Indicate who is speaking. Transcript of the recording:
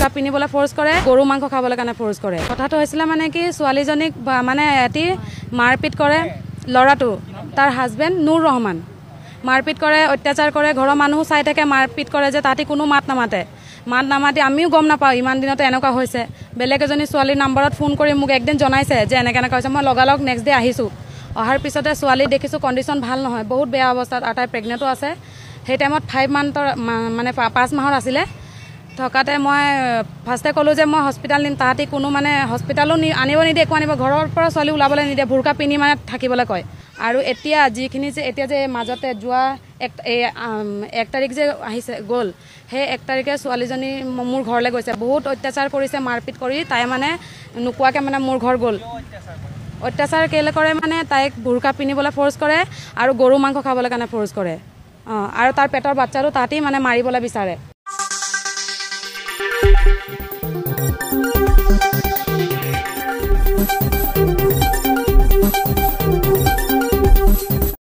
Speaker 1: বুৰকা পিন্ধিবলৈ ফ'ৰ্চ কৰে, গৰু মাংস খাবলৈ কাৰণে ফ'ৰ্চ কৰে। কথাটো হৈছিলে মানে কি ছোৱালীজনীক মানে এটি মাৰপিট কৰে, ল'ৰাটো তাৰ হাজবেণ্ড নুৰ ৰহমান মাৰপিট কৰে, অত্যাচাৰ কৰে, ঘৰৰ মানুহ চাই থাকে, মাৰপিট কৰে যে তাহাঁতি কোনো মাত নামাতি আমিও গম নাপাওঁ ইমান দিনতে এনেকুৱা হৈছে। বেলেগ এজনী ছোৱালীৰ নাম্বাৰত ফোন কৰি মোক একদিন জনাইছে যে এনেকৈ হৈছে। মই লগালগ নেক্সট ডে আহিছোঁ। অহাৰ পিছতে ছোৱালী দেখিছোঁ কণ্ডিশ্যন ভাল নহয়, বহুত বেয়া অৱস্থাত, আৰু তাই প্ৰেগনেণ্টো আছে। সেই টাইমত 5 মান্থৰ মানে 5 মাহৰ আছিলে। থকাতে মই ফাৰ্ষ্টে ক'লোঁ যে মই হস্পিটেল নিম, তাহাঁতি কোনো মানে হস্পিটেলো আনিব নিদিয়ে, একো আনিব, ঘৰৰ পৰা ছোৱালী ওলাবলৈ নিদিয়ে, বুৰকা পিন্ধি মানে থাকিবলৈ কয়। আৰু এতিয়া যিখিনি যে এতিয়া যে মাজতে যোৱা 1 তাৰিখ যে আহিছে গ'ল, সেই 1 তাৰিখে ছোৱালীজনী মোৰ ঘৰলৈ গৈছে, বহুত অত্যাচাৰ কৰিছে, মাৰপিট কৰি তাই মানে নোকোৱাকৈ মানে মোৰ ঘৰ গ'ল। অত্যাচাৰ কেলৈ কৰে মানে তাইক বুৰকা পিন্ধিবলৈ ফ'ৰ্চ কৰে আৰু গৰু মাংস খাবলৈ কাৰণে ফ'ৰ্চ কৰে। আৰু তাৰ পেটৰ বাচ্চাটো তাহাঁতি মানে মাৰিবলৈ বিচাৰে।